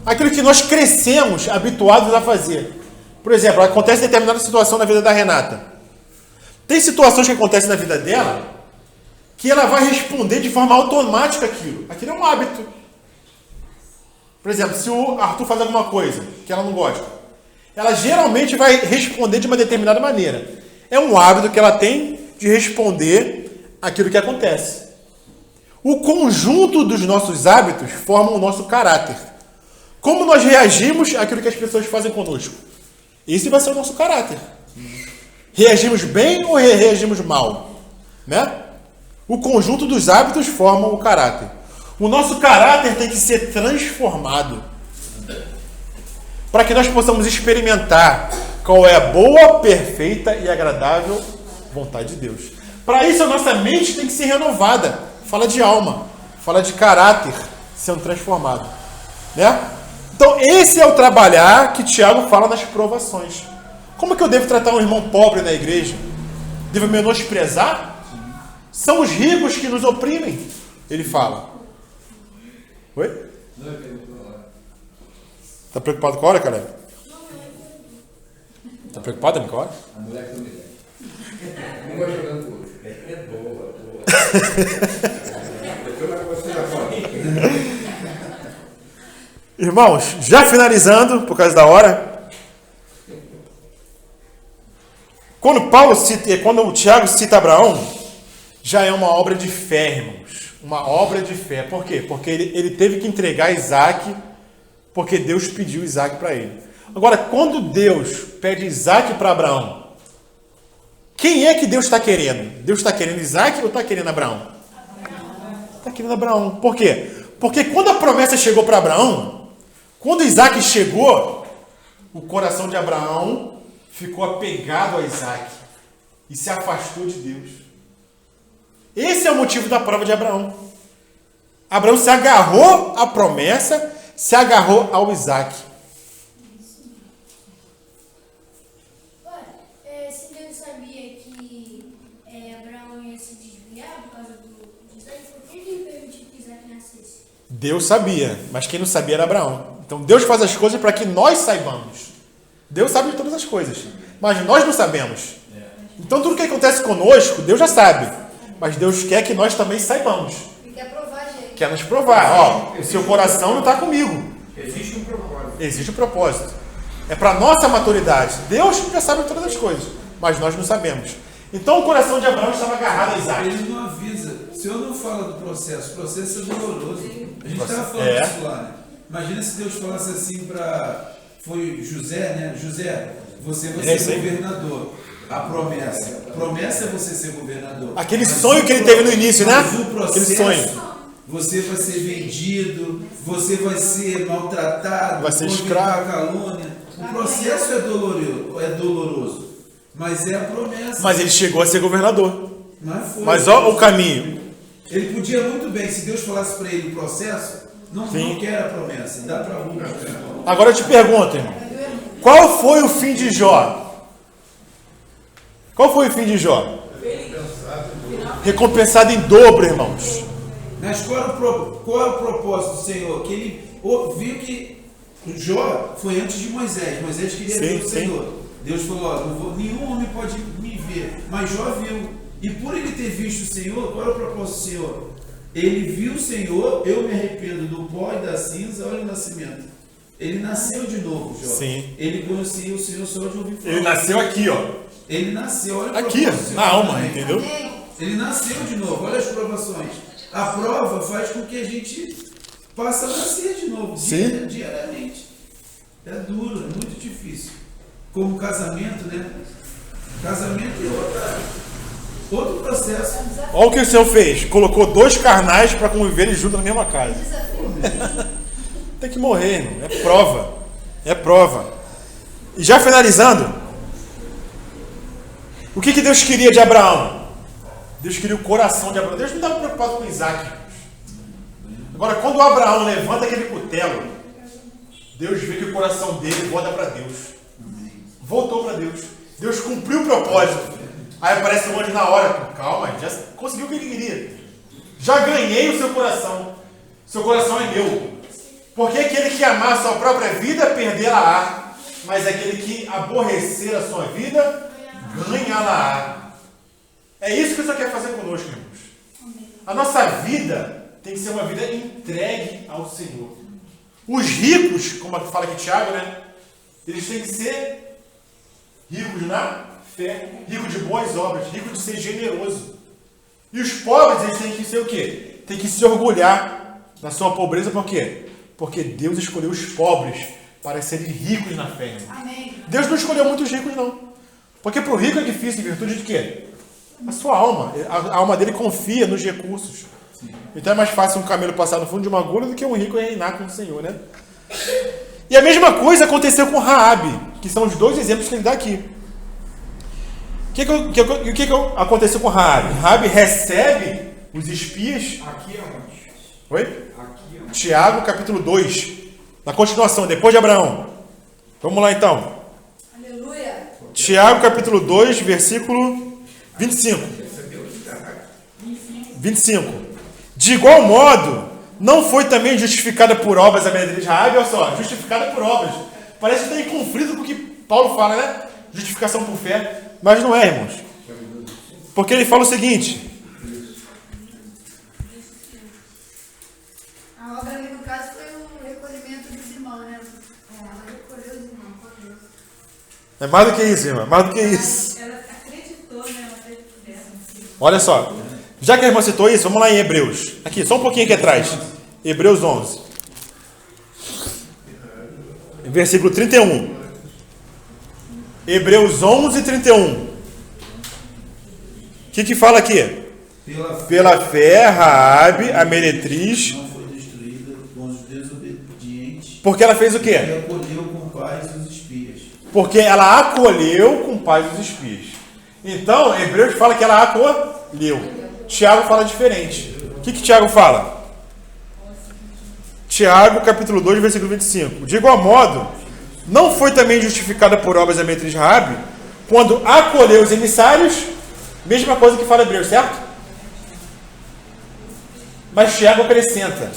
Aquilo que nós crescemos habituados a fazer. Por exemplo, acontece determinada situação na vida da Renata. Tem situações que acontecem na vida dela que ela vai responder de forma automática aquilo. Aquilo é um hábito. Por exemplo, se o Arthur faz alguma coisa que ela não gosta, ela geralmente vai responder de uma determinada maneira. É um hábito que ela tem de responder aquilo que acontece. O conjunto dos nossos hábitos forma o nosso caráter. Como nós reagimos àquilo que as pessoas fazem conosco? Esse vai ser o nosso caráter. Reagimos bem ou reagimos mal? Né? O conjunto dos hábitos forma o caráter. O nosso caráter tem que ser transformado para que nós possamos experimentar qual é a boa, perfeita e agradável vontade de Deus. Para isso, a nossa mente tem que ser renovada. Fala de alma, fala de caráter sendo transformado. Né? Então, esse é o trabalhar que Tiago fala nas provações. Como que eu devo tratar um irmão pobre na igreja? Devo menosprezar? São os ricos que nos oprimem, ele fala. Oi? Tá preocupado com a hora, Caleb? Tá preocupado com a hora? A mulher que eu me der. Não vai jogando tudo. É boa. Depois vai você na fora. Irmãos, já finalizando, por causa da hora. Quando o Tiago cita Abraão, já é uma obra de fé, irmãos. Uma obra de fé. Por quê? Porque ele teve que entregar Isaac, porque Deus pediu Isaac para ele. Agora, quando Deus pede Isaac para Abraão, quem é que Deus está querendo? Deus está querendo Isaac ou está querendo Abraão? Está querendo Abraão. Por quê? Porque quando a promessa chegou para Abraão, quando Isaac chegou, o coração de Abraão ficou apegado a Isaac e se afastou de Deus. Esse é o motivo da prova de Abraão. Abraão se agarrou à promessa, se agarrou ao Isaac. Se Deus sabia que Abraão ia se desviar por causa de Isaac, por que ele permitiu que Isaac nascesse? Deus sabia, mas quem não sabia era Abraão. Então Deus faz as coisas para que nós saibamos. Deus sabe de todas as coisas, mas nós não sabemos. Então tudo que acontece conosco, Deus já sabe. Mas Deus quer que nós também saibamos. E quer provar, gente. Quer nos provar. Ó, o seu coração não está comigo. Existe um propósito. Existe um propósito. É para nossa maturidade. Deus já sabe todas as coisas, mas nós não sabemos. Então o coração de Abraão estava agarrado a Isaac. Ele não avisa. O Senhor não fala do processo. O processo é doloroso. A gente estava falando É. disso lá, né? Imagina se Deus falasse assim para... Foi José, né? José, você vai É isso ser aí. governador. A promessa. A promessa é você ser governador. Aquele Mas sonho o que ele pro- teve no início, né? mas o processo, Aquele sonho. Você vai ser vendido, você vai ser maltratado, Vai ser conviver escravo. com a calúnia. O processo é doloroso, mas é a promessa. Mas ele chegou a ser governador. Mas foi. Mas ó o caminho. Ele podia muito bem, se Deus falasse para ele o processo, não quer a promessa, dá para Rubens. Agora eu te pergunto, irmão. Qual foi o fim de Jó? Qual foi o fim de Jó? Recompensado em dobro, irmãos. Mas qual é o propósito do Senhor? Que ele viu que o Jó foi antes de Moisés. Moisés queria ver o Senhor. Deus falou, ó, nenhum homem pode me ver, mas Jó viu. E por ele ter visto o Senhor, qual é o propósito do Senhor? Ele viu o Senhor, eu me arrependo do pó e da cinza, olha o nascimento. Ele nasceu de novo, Jó. Sim. Ele conhecia o Senhor só de ouvir falar. Ele nasceu aqui, ó. Ele nasceu, olha o Aqui, propósito do Senhor na alma, também. entendeu? Ele nasceu de novo, olha as provações. A prova faz com que a gente passe a nascer de novo, Sim. diariamente. É duro, é muito difícil. Como casamento, né? Casamento é outro processo. Olha o que o Senhor fez. Colocou dois carnais para conviverem juntos na mesma casa. Tem que morrer, irmão. É prova. É prova. E já finalizando, o que Deus queria de Abraão? Deus queria o coração de Abraão. Deus não estava preocupado com Isaac, irmãos. Agora, quando o Abraão levanta aquele cutelo, Deus vê que o coração dele volta para Deus. Voltou para Deus. Deus cumpriu o propósito. Aí aparece um anjo na hora. Calma, já conseguiu o que ele queria. Já ganhei o seu coração. Seu coração é meu. Porque aquele que amar a sua própria vida, perdê-la-á. Mas aquele que aborrecer a sua vida, ganhá-la-á. É isso que o Senhor quer fazer conosco, irmãos. A nossa vida tem que ser uma vida entregue ao Senhor. Os ricos, como fala aqui Tiago, né? Eles têm que ser ricos na fé, rico de boas obras, rico de ser generoso. E os pobres, eles têm que ser o quê? Tem que se orgulhar na sua pobreza, por quê? Porque Deus escolheu os pobres para serem ricos na fé. Amém. Deus não escolheu muitos ricos, não. Porque para o rico é difícil, em virtude de quê? A sua alma. A alma dele confia nos recursos. Então é mais fácil um camelo passar no fundo de uma agulha do que um rico reinar com o Senhor, né? E a mesma coisa aconteceu com Raabe, que são os dois exemplos que ele dá aqui. O que aconteceu com Raabe? Raabe recebe os espias. Aqui é onde? Oi? Aqui é onde? Tiago, capítulo 2. Na continuação, depois de Abraão. Vamos lá então. Aleluia. Tiago, capítulo 2, versículo 25. 25. De igual modo, não foi também justificada por obras a meretriz Raabe? Olha só, justificada por obras. Parece que está em conflito com o que Paulo fala, né? Justificação por fé. Mas não é, irmãos. Porque ele fala o seguinte. A obra ali, no caso, foi o recolhimento dos irmãos, né? Ela recolheu os irmãos, com Deus. É mais do que isso, irmão. Mais do que isso. Ela acreditou, né? Ela teve fé. Olha só. Já que a irmã citou isso, vamos lá em Hebreus. Aqui, só um pouquinho aqui atrás. Hebreus 11. Versículo 31. Hebreus 11, 31. O que fala aqui? Pela fé, Raabe, a meretriz, não foi destruída com os desobedientes, porque ela fez o quê? e acolheu com paz os espias. Porque ela acolheu com paz os espias. Então, Hebreus fala que ela acolheu. Tiago fala diferente. O que Tiago fala? Tiago, capítulo 2, versículo 25. De igual modo, não foi também justificada por obras a meretriz Raabe, quando acolheu os emissários, mesma coisa que fala Hebreus, certo? Mas Tiago acrescenta,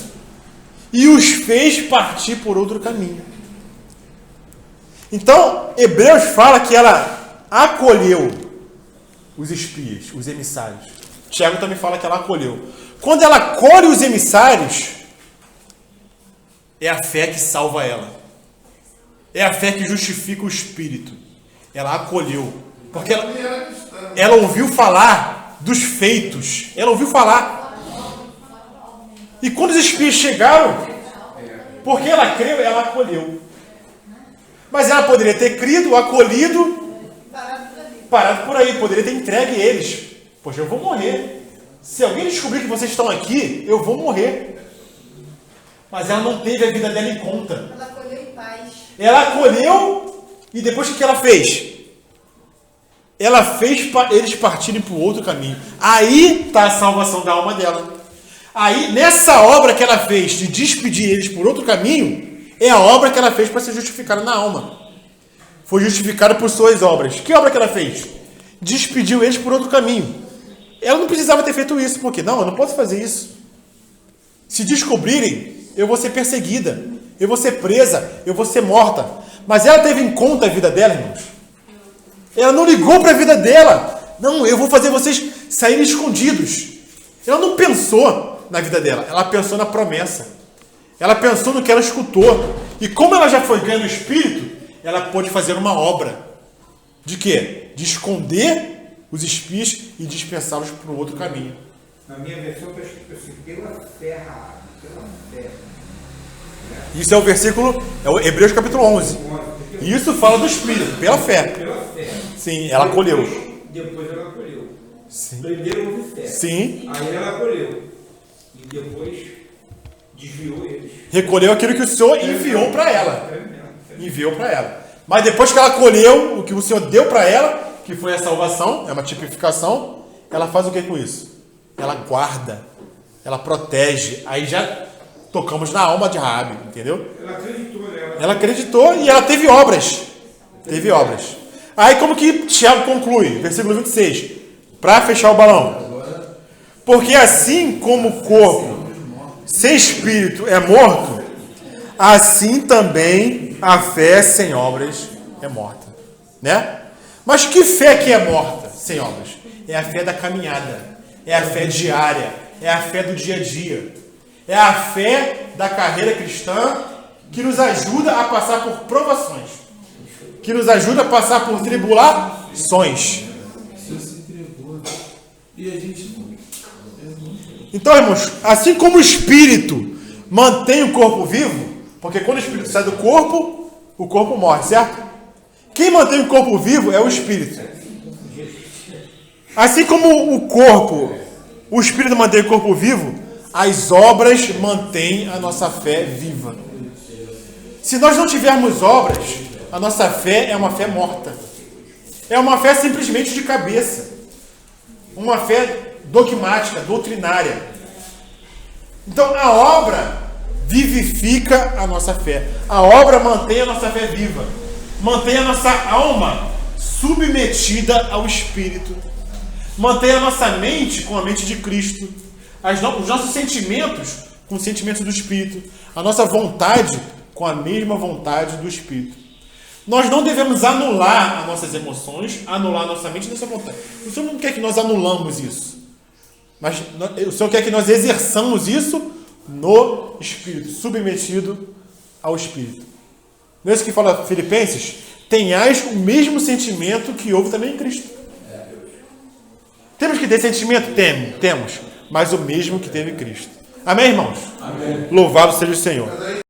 e os fez partir por outro caminho. Então, Hebreus fala que ela acolheu os espias, os emissários. Tiago também fala que ela acolheu. Quando ela acolhe os emissários, é a fé que salva ela. É a fé que justifica o espírito. Ela acolheu. Porque ela ouviu falar dos feitos. Ela ouviu falar. E quando os espias chegaram, porque ela creu, ela acolheu. Mas ela poderia ter crido, acolhido, parado por aí. Poderia ter entregue eles. Poxa, eu vou morrer. Se alguém descobrir que vocês estão aqui, eu vou morrer. Mas ela não teve a vida dela em conta. Ela acolheu em paz. Ela acolheu e depois o que ela fez? Ela fez eles partirem para o outro caminho. Aí está a salvação da alma dela. Aí, nessa obra que ela fez de despedir eles por outro caminho, é a obra que ela fez para ser justificada na alma. Foi justificada por suas obras. Que obra que ela fez? Despediu eles por outro caminho. Ela não precisava ter feito isso, porque não, eu não posso fazer isso. Se descobrirem, eu vou ser perseguida, eu vou ser presa, eu vou ser morta. Mas ela teve em conta a vida dela, irmãos. Ela não ligou para a vida dela. Não, eu vou fazer vocês saírem escondidos. Ela não pensou na vida dela, ela pensou na promessa. Ela pensou no que ela escutou. E como ela já foi ganhando o Espírito, ela pôde fazer uma obra. De quê? De esconder os espias e dispensá-los para o outro caminho. Na minha versão está escrito assim, pela fé, Raabe, pela fé. Isso é o versículo, é o Hebreus capítulo 11. E isso fala do Espírito, pela fé. Pela fé. Sim, ela acolheu. Depois ela acolheu. Sim. Primeiro houve fé. Sim. Aí ela acolheu. E depois desviou eles. Recolheu aquilo que o Senhor enviou para ela. Enviou para ela. Mas depois que ela acolheu o que o Senhor deu para ela, que foi a salvação, é uma tipificação, ela faz o que com isso? Ela guarda, ela protege. Aí já tocamos na alma de Raabe, entendeu? Ela acreditou nela. Ela acreditou e ela teve obras. Teve obras. Aí como que Tiago conclui? Versículo 26. Para fechar o balão. Porque assim como o corpo sem espírito é morto, assim também a fé sem obras é morta. Né? Mas que fé que é morta sem obras? É a fé da caminhada. É a fé diária. É a fé do dia a dia. É a fé da carreira cristã que nos ajuda a passar por provações. Que nos ajuda a passar por tribulações. ações. O Senhor se entregou. E a gente não. Então, irmãos, assim como o Espírito mantém o corpo vivo, porque quando o Espírito sai do corpo, o corpo morre, certo? Quem mantém o corpo vivo é o Espírito. Assim como o corpo, o Espírito mantém o corpo vivo, as obras mantêm a nossa fé viva. Se nós não tivermos obras, a nossa fé é uma fé morta. É uma fé simplesmente de cabeça. Uma fé dogmática, doutrinária. Então a obra vivifica a nossa fé. A obra mantém a nossa fé viva. Mantém a nossa alma submetida ao Espírito. Mantém a nossa mente com a mente de Cristo. Os nossos sentimentos com os sentimentos do Espírito. A nossa vontade com a mesma vontade do Espírito. Nós não devemos anular as nossas emoções, anular a nossa mente e nossa vontade. O Senhor não quer que nós anulamos isso. Mas o Senhor quer que nós exerçamos isso no Espírito, submetido ao Espírito. Não é isso que fala Filipenses? Tenhais o mesmo sentimento que houve também em Cristo. Temos que ter sentimento? Temos. Mas o mesmo que teve em Cristo. Amém, irmãos? Amém. Louvado seja o Senhor. Mas aí